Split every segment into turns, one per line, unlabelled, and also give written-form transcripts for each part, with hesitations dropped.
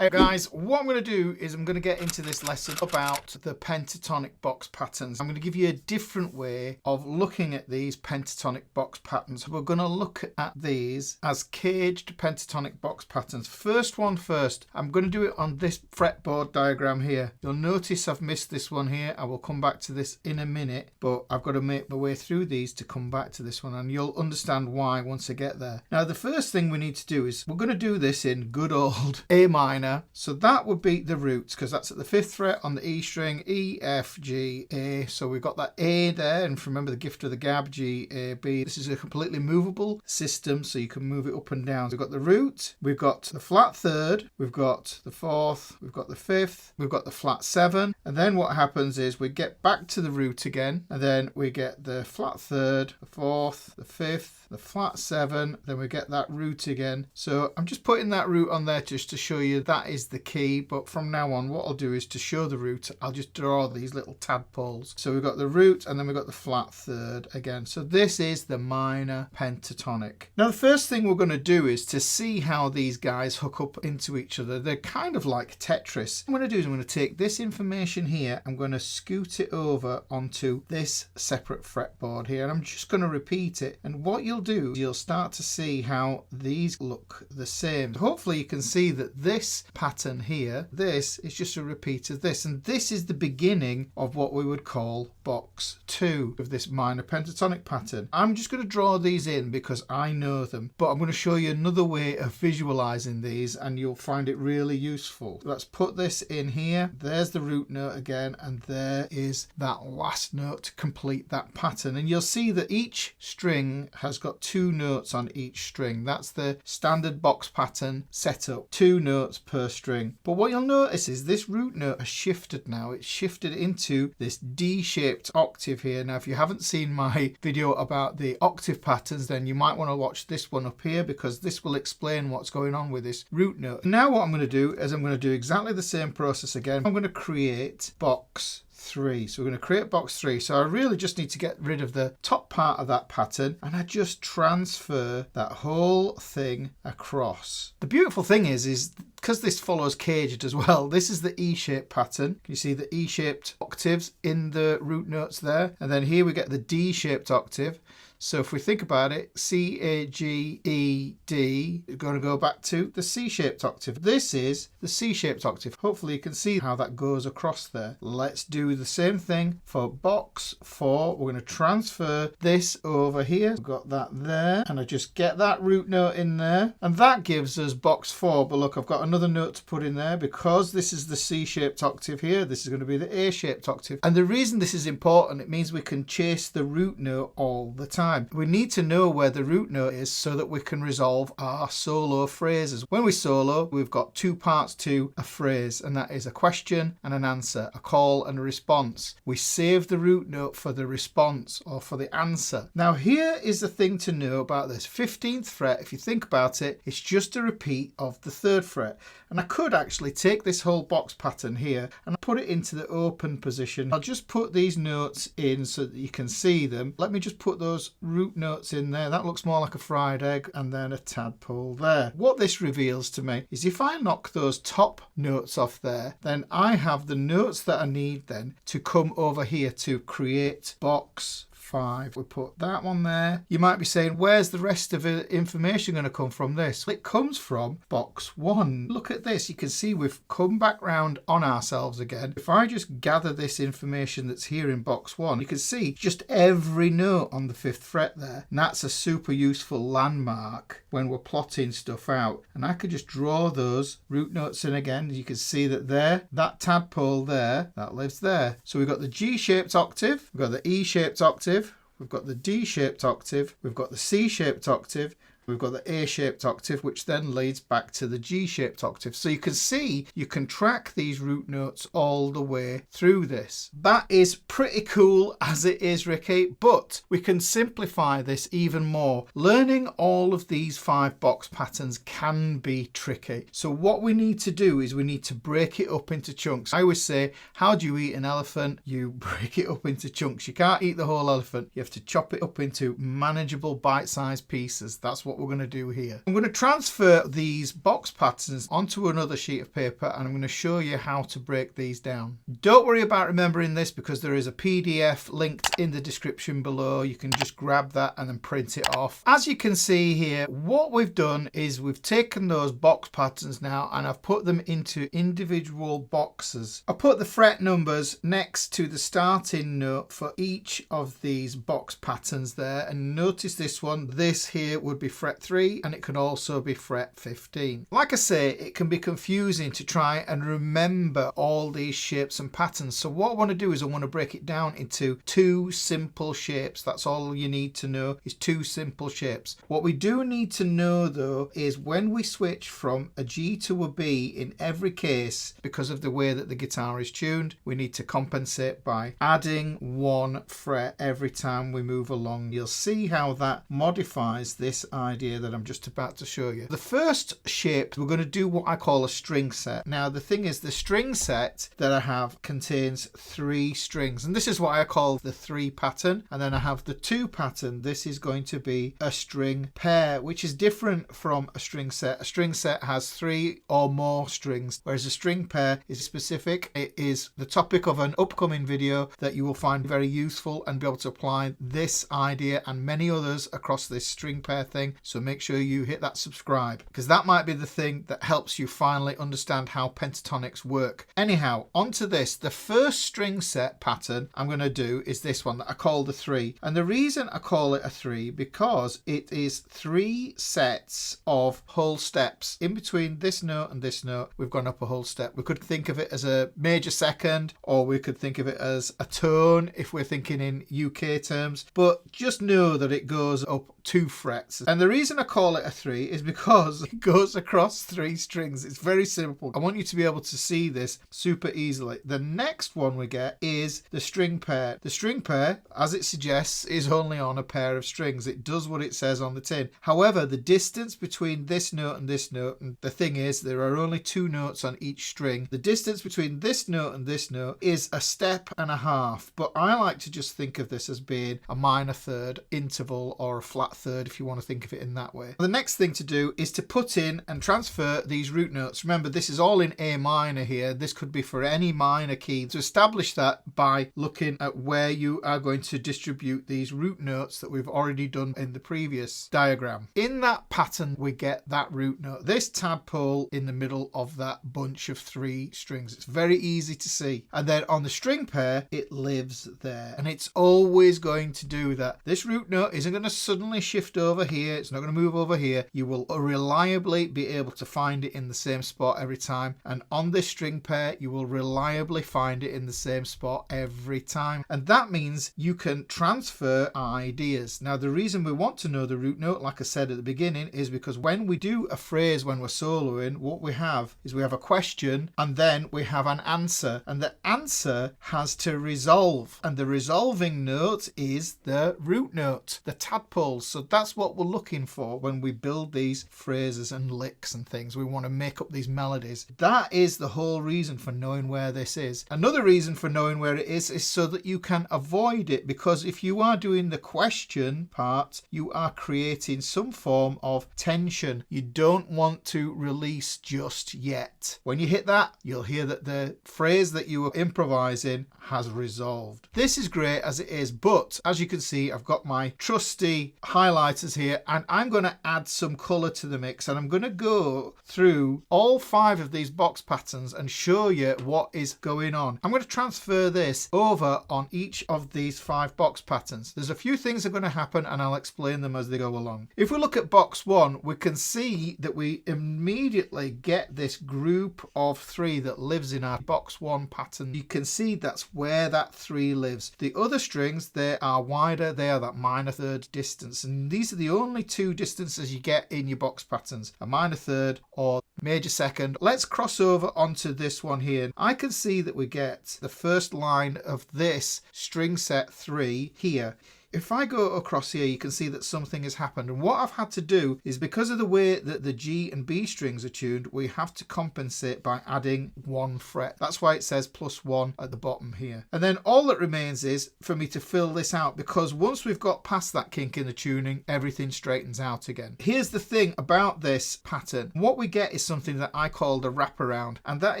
Hey guys, what I'm going to do is I'm going to get into this lesson about the pentatonic box patterns. I'm going to give you a different way of looking at these pentatonic box patterns. We're going to look at these as caged pentatonic box patterns. First one first, I'm going to do it on this fretboard diagram here. You'll notice I've missed this one here. I will come back to this in a minute, but I've got to make my way through these to come back to this one, and you'll understand why once I get there. Now, the first thing we need to do is we're going to do this in good old A minor. So that would be the roots, because that's at the 5th fret on the E string, E, F, G, A. So we've got that A there, and remember the gift of the gab, G, A, B. This is a completely movable system, so you can move it up and down. So we've got the root, we've got the flat 3rd, we've got the 4th, we've got the 5th, we've got the flat 7, and then what happens is we get back to the root again, and then we get the flat 3rd, the 4th, the 5th, the flat 7, then we get that root again. So I'm just putting that root on there just to show you that is the key, but from now on what I'll do is to show the root, I'll just draw these little tadpoles. So we've got the root and then we've got the flat 3rd again. So this is the minor pentatonic. Now the first thing we're going to do is to see how these guys hook up into each other. They're kind of like Tetris. What I'm going to do is I'm going to take this information here, I'm going to scoot it over onto this separate fretboard here, and I'm just going to repeat it, and what you'll do is you'll start to see how these look the same. Hopefully you can see that this pattern here, this is just a repeat of this, and this is the beginning of what we would call box 2 of this minor pentatonic pattern. I'm just going to draw these in because I know them, but I'm going to show you another way of visualizing these and you'll find it really useful. Let's put this in here. There's the root note again, and there is that last note to complete that pattern, and you'll see that each string has got 2 notes on each string. That's the standard box pattern setup, 2 notes per string. But what you'll notice is this root note has shifted now. It's shifted into this D-shaped octave here. Now if you haven't seen my video about the octave patterns, then you might want to watch this one up here, because this will explain what's going on with this root note. Now what I'm going to do is I'm going to do exactly the same process again. I'm going to create box 3. So we're going to create box 3. So I really just need to get rid of the top part of that pattern, and I just transfer that whole thing across. The beautiful thing is because this follows caged as well, this is the E-shaped pattern. Can you see the E-shaped octaves in the root notes there? And then here we get the D-shaped octave. So if we think about it, C, A, G, E, D, we're going to go back to the C-shaped octave. This is the C-shaped octave. Hopefully you can see how that goes across there. Let's do the same thing for box 4. We're going to transfer this over here. We've got that there, and I just get that root note in there, and that gives us box 4. But look, I've got another note to put in there because this is the C-shaped octave here. This is going to be the A-shaped octave. And the reason this is important, it means we can chase the root note all the time. We need to know where the root note is so that we can resolve our solo phrases. When we solo, we've got 2 parts to a phrase, and that is a question and an answer, a call and a response. We save the root note for the response or for the answer. Now here is the thing to know about this. 15th fret, if you think about it, it's just a repeat of the 3rd fret. And I could actually take this whole box pattern here and put it into the open position. I'll just put these notes in so that you can see them. Let me just put those root notes in there. That looks more like a fried egg, and then a tadpole there. What this reveals to me is if I knock those top notes off there, then I have the notes that I need then to come over here to create box 5. We put that one there. You might be saying, where's the rest of the information going to come from this? It comes from box 1. Look at this. You can see we've come back round on ourselves again. If I just gather this information that's here in box 1, you can see just every note on the 5th fret there. And that's a super useful landmark when we're plotting stuff out. And I could just draw those root notes in again. You can see that there, that tadpole there, that lives there. So we've got the G-shaped octave, we've got the E-shaped octave, we've got the D-shaped octave, we've got the C-shaped octave, we've got the A-shaped octave, which then leads back to the G-shaped octave. So you can see you can track these root notes all the way through this. That is pretty cool as it is, Ricky, but we can simplify this even more. Learning all of these 5 box patterns can be tricky. So what we need to do is we need to break it up into chunks. I always say, how do you eat an elephant? You break it up into chunks. You can't eat the whole elephant. You have to chop it up into manageable bite-sized pieces. That's what we're going to do here. I'm going to transfer these box patterns onto another sheet of paper, and I'm going to show you how to break these down. Don't worry about remembering this because there is a PDF linked in the description below. You can just grab that and then print it off. As you can see here, what we've done is we've taken those box patterns now and I've put them into individual boxes. I put the fret numbers next to the starting note for each of these box patterns there, and notice this one, this here would be fret 3 and it can also be fret 15. Like I say, it can be confusing to try and remember all these shapes and patterns, so what I want to do is I want to break it down into 2 simple shapes. That's all you need to know, is 2 simple shapes. What we do need to know though is when we switch from a G to a B, in every case, because of the way that the guitar is tuned, we need to compensate by adding 1 fret every time we move along. You'll see how that modifies this idea that I'm just about to show you. The first shape, we're going to do what I call a string set. Now the thing is, the string set that I have contains 3 strings, and this is what I call the 3 pattern, and then I have the 2 pattern. This is going to be a string pair, which is different from a string set. A string set has 3 or more strings, whereas a string pair is specific. It is the topic of an upcoming video that you will find very useful and be able to apply this idea and many others across this string pair thing. So make sure you hit that subscribe, because that might be the thing that helps you finally understand how pentatonics work. Anyhow, onto this. The first string set pattern I'm going to do is this one that I call the 3, and the reason I call it a 3 because it is 3 sets of whole steps. In between this note and this note, we've gone up a whole step. We could think of it as a major second, or we could think of it as a tone if we're thinking in UK terms, but just know that it goes up 2 frets. And the reason I call it a 3 is because it goes across 3 strings. It's very simple. I want you to be able to see this super easily. The next one we get is the string pair. The string pair, as it suggests, is only on a pair of strings. It does what it says on the tin. However, the distance between this note, and the thing is, there are only 2 notes on each string. The distance between this note and this note is a step and a half, but I like to just think of this as being a minor third interval, or a flat third if you want to think of it in that way. The next thing to do is to put in and transfer these root notes. Remember, this is all in A minor here. This could be for any minor key. To establish that by looking at where you are going to distribute these root notes that we've already done in the previous diagram. In that pattern, we get that root note, this tadpole in the middle of that bunch of 3 strings. It's very easy to see. And then on the string pair, it lives there, and it's always going to do that. This root note isn't going to suddenly shift over here. It's not going to move over here. You will reliably be able to find it in the same spot every time. And on this string pair, you will reliably find it in the same spot every time. And that means you can transfer ideas. Now, the reason we want to know the root note, like I said at the beginning, is because when we do a phrase, when we're soloing, what we have is we have a question and then we have an answer, and the answer has to resolve, and the resolving note is the root note, the tadpole. So that's what we're looking for when we build these phrases and licks and things. We want to make up these melodies. That is the whole reason for knowing where this is. Another reason for knowing where it is so that you can avoid it, because if you are doing the question part, you are creating some form of tension. You don't want to release just yet. When you hit that, you'll hear that the phrase that you were improvising has resolved. This is great as it is, but as you can see, I've got my trusty highlighters here, and I'm going to add some color to the mix, and I'm going to go through all 5 of these box patterns and show you what is going on. I'm going to transfer this over on each of these 5 box patterns. There's a few things that are going to happen, and I'll explain them as they go along. If we look at box 1, we can see that we immediately get this group of 3 that lives in our box 1 pattern. You can see that's where that 3 lives. The other strings, they are wider. They are that minor third distance, and these are the only 2 distances you get in your box patterns, a minor third or major second. Let's cross over onto this one here. I can see that we get the first line of this string set 3 here. If I go across here, you can see that something has happened. And what I've had to do is, because of the way that the G and B strings are tuned, we have to compensate by adding 1 fret. That's why it says +1 at the bottom here. And then all that remains is for me to fill this out, because once we've got past that kink in the tuning, everything straightens out again. Here's the thing about this pattern. What we get is something that I call the wraparound, and that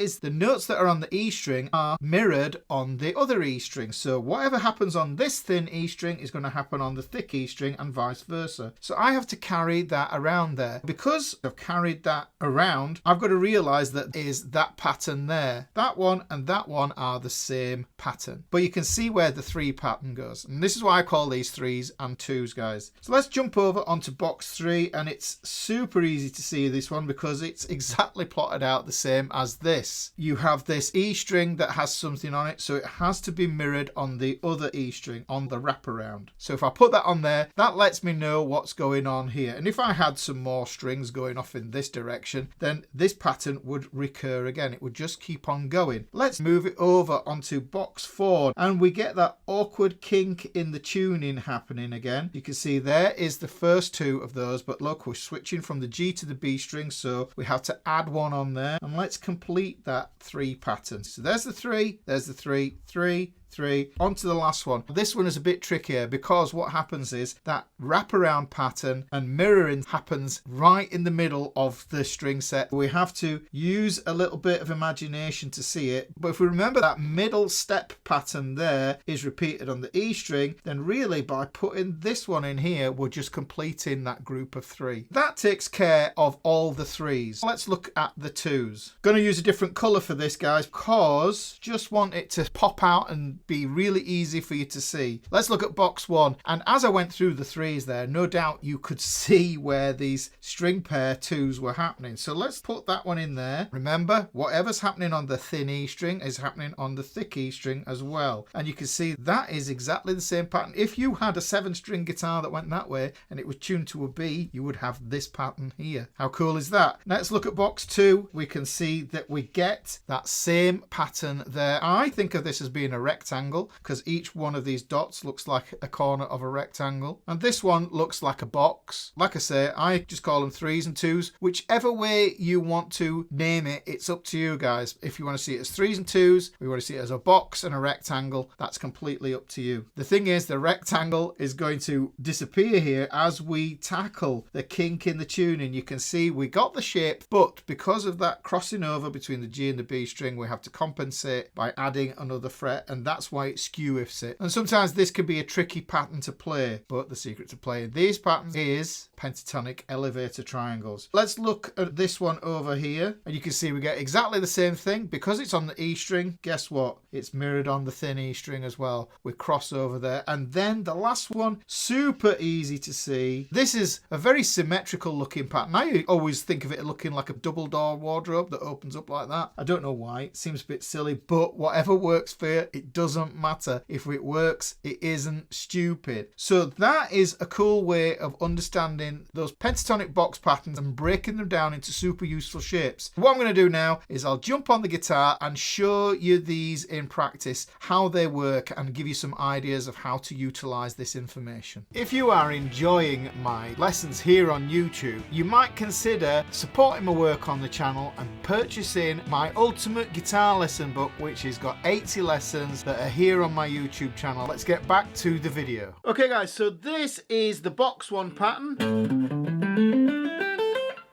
is the notes that are on the E string are mirrored on the other E string. So whatever happens on this thin E string is going to happen on the thick E string and vice versa. So I have to carry that around there. Because I've carried that around, I've got to realize that is that pattern there. That one and that one are the same pattern. But you can see where the 3 pattern goes. And this is why I call these 3s and 2s, guys. So let's jump over onto box 3, and it's super easy to see this one because it's exactly plotted out the same as this. You have this E string that has something on it, so it has to be mirrored on the other E string on the wraparound. So if I put that on there, that lets me know what's going on here. And if I had some more strings going off in this direction, then this pattern would recur again. It would just keep on going. Let's move it over onto box 4, and we get that awkward kink in the tuning happening again. You can see there is the first 2 of those, but look, we're switching from the G to the B string, so we have to add 1 on there, and let's complete that 3 pattern. So there's the 3, there's the 3, 3, 3, onto the last one. This one is a bit trickier because what happens is that wraparound pattern and mirroring happens right in the middle of the string set. We have to use a little bit of imagination to see it, but if we remember that middle step pattern there is repeated on the E string, then really by putting this one in here, we're just completing that group of 3. That takes care of all the 3s. Let's look at the 2s. Going to use a different color for this, guys, because just want it to pop out and be really easy for you to see. Let's look at box 1, and as I went through the 3s there, no doubt you could see where these string pair 2s were happening. So let's put that one in there. Remember, whatever's happening on the thin E string is happening on the thick E string as well, and you can see that is exactly the same pattern. If you had a 7-string guitar that went that way and it was tuned to a B, you would have this pattern here. How cool is that? Let's look at box 2. We can see that we get that same pattern there. I think of this as being a rectangle because each one of these dots looks like a corner of a rectangle, and this one looks like a box. Like I say, I just call them 3s and 2s. Whichever way you want to name it, it's up to you, guys. If you want to see it as 3s and 2s, we want to see it as a box and a rectangle, that's completely up to you. The thing is, the rectangle is going to disappear here as we tackle the kink in the tuning. You can see we got the shape, but because of that crossing over between the G and the B string, we have to compensate by adding another fret, and that's why it skew-ifs it. And sometimes this can be a tricky pattern to play, but the secret to playing these patterns is pentatonic elevator triangles. Let's look at this one over here, and you can see we get exactly the same thing. Because it's on the E string, guess what? It's mirrored on the thin E string as well. We cross over there, and then the last one, super easy to see. This is a very symmetrical looking pattern. I always think of it looking like a double door wardrobe that opens up like that. I don't know why, it seems a bit silly, but whatever works for you, it doesn't matter. If it works, it isn't stupid. So that is a cool way of understanding those pentatonic box patterns and breaking them down into super useful shapes. What I'm going to do now is I'll jump on the guitar and show you these in practice, how they work, and give you some ideas of how to utilize this information. If you are enjoying my lessons here on YouTube, you might consider supporting my work on the channel and purchasing my ultimate guitar lesson book, which has got 80 lessons that are here on my YouTube channel. Let's get back to the video. Okay guys, so this is the box 1 pattern,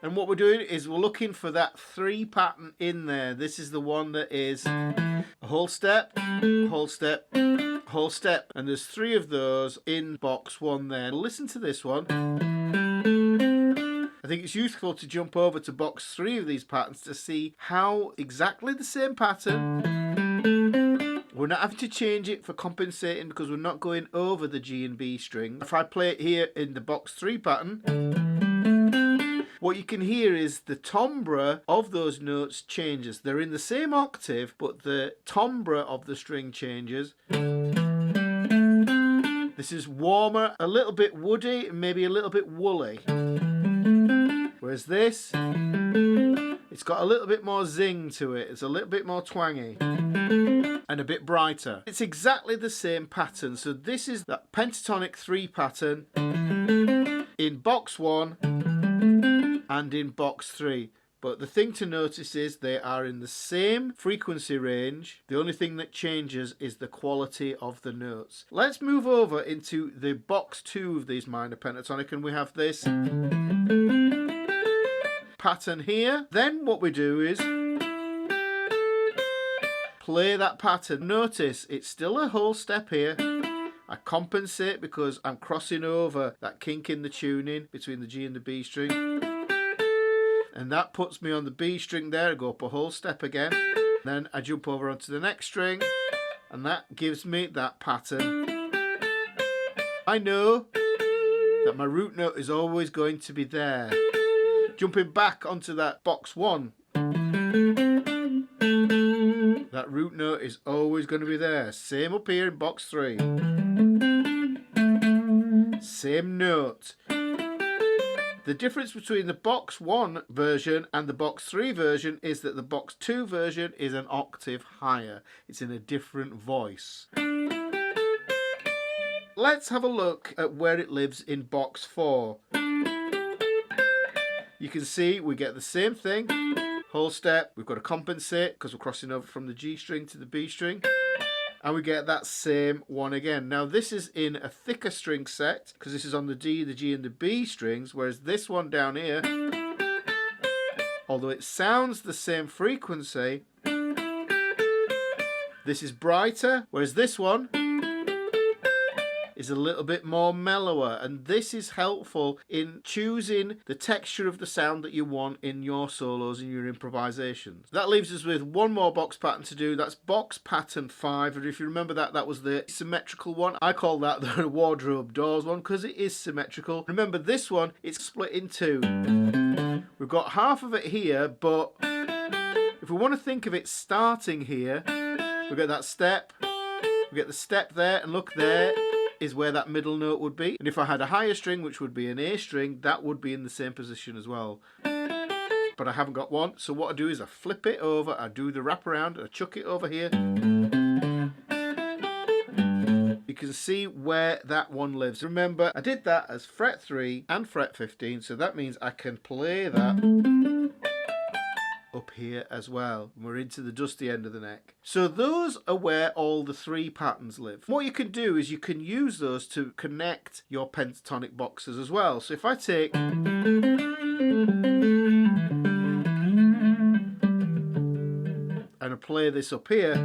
and what we're doing is we're looking for that 3 pattern in there. This is the one that is a whole step, whole step, whole step, and there's 3 of those in box 1 there. Listen to this one. I think it's useful to jump over to box 3 of these patterns to see how exactly the same pattern. We're not having to change it for compensating because we're not going over the G and B string. If I play it here in the box 3 pattern, what you can hear is the timbre of those notes changes. They're in the same octave, but the timbre of the string changes. This is warmer, a little bit woody, and maybe a little bit woolly. Whereas this, It's got a little bit more zing to it. It's a little bit more twangy and a bit brighter. It's exactly the same pattern. So this is that pentatonic 3 pattern in box 1 and in box 3. But the thing to notice is they are in the same frequency range. The only thing that changes is the quality of the notes. Let's move over into the box 2 of these minor pentatonic, and we have this pattern here. Then what we do is play that pattern. Notice it's still a whole step here. I compensate because I'm crossing over that kink in the tuning between the G and the B string. And that puts me on the B string there. I go up a whole step again. Then I jump over onto the next string. And that gives me that pattern. I know that my root note is always going to be there. Jumping back onto that box 1. That root note is always going to be there. Same up here in box 3. Same note. The difference between the box 1 version and the box 3 version is that the box 2 version is an octave higher. It's in a different voice. Let's have a look at where it lives in box 4. You can see we get the same thing. Whole step, we've got to compensate because we're crossing over from the G string to the B string. And we get that same one again. Now this is in a thicker string set because this is on the D, the G and the B strings, whereas this one down here, although it sounds the same frequency, this is brighter, whereas this one is a little bit more mellower, and this is helpful in choosing the texture of the sound that you want in your solos and your improvisations. That leaves us with one more box pattern to do. That's box pattern 5, and if you remember that was the symmetrical one. I call that the wardrobe doors one because it is symmetrical. Remember this one, it's split in 2. We've got half of it here, but if we want to think of it starting here, we get that step, we get the step there, and look, there is where that middle note would be. And if I had a higher string, which would be an A string, that would be in the same position as well. But I haven't got one, so what I do is I flip it over, I do the wraparound, I chuck it over here. You can see where that one lives. Remember, I did that as fret 3 and fret 15, so that means I can play that up here as well. We're into the dusty end of the neck. So those are where all the 3 patterns live. What you can do is you can use those to connect your pentatonic boxes as well. So if I take and I play this up here,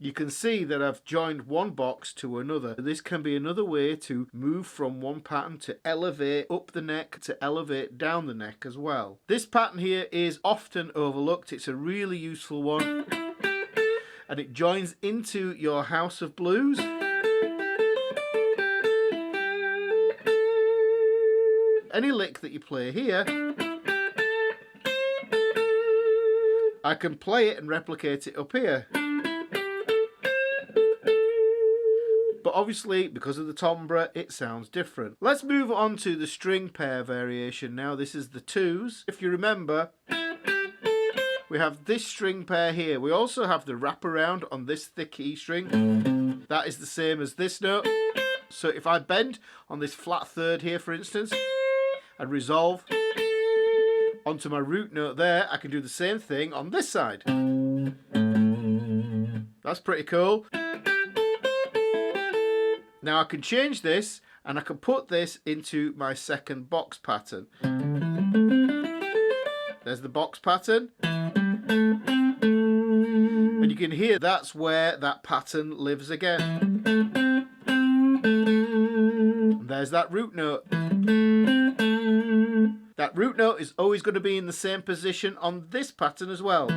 you can see that I've joined one box to another. This can be another way to move from one pattern to elevate up the neck, to elevate down the neck as well. This pattern here is often overlooked. It's a really useful one. And it joins into your house of blues. Any lick that you play here, I can play it and replicate it up here. But obviously, because of the timbre, it sounds different. Let's move on to the string pair variation now. This is the 2s. If you remember, we have this string pair here. We also have the wraparound on this thick E string. That is the same as this note. So if I bend on this flat 3rd here, for instance, and resolve onto my root note there, I can do the same thing on this side. That's pretty cool. Now I can change this and I can put this into my second box pattern. There's the box pattern. And you can hear that's where that pattern lives again. And there's that root note. That root note is always going to be in the same position on this pattern as well.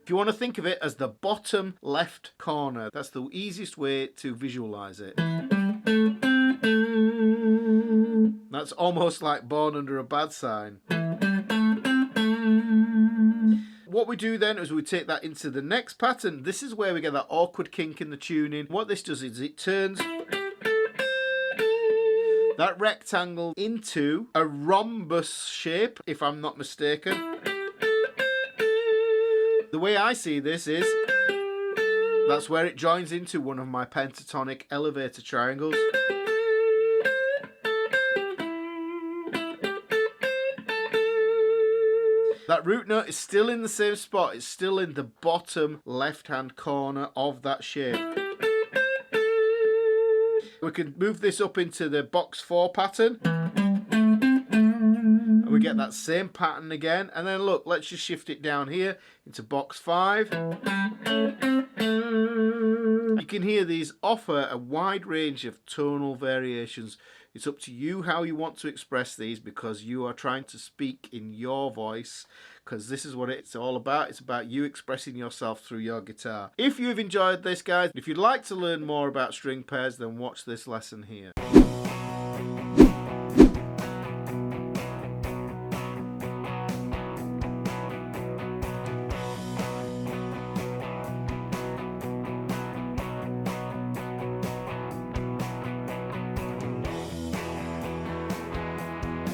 If you want to think of it as the bottom left corner, that's the easiest way to visualize it. That's almost like Born Under a Bad Sign. What we do then is we take that into the next pattern. This is where we get that awkward kink in the tuning. What this does is it turns that rectangle into a rhombus shape, if I'm not mistaken. The way I see this is, that's where it joins into one of my pentatonic elevator triangles. That root note is still in the same spot. It's still in the bottom left-hand corner of that shape. We can move this up into the box 4 pattern. And we get that same pattern again. And then look, let's just shift it down here into box 5. You can hear these offer a wide range of tonal variations. It's up to you how you want to express these, because you are trying to speak in your voice, because this is what it's all about. It's about you expressing yourself through your guitar. If you've enjoyed this, guys, if you'd like to learn more about string pairs, then watch this lesson here.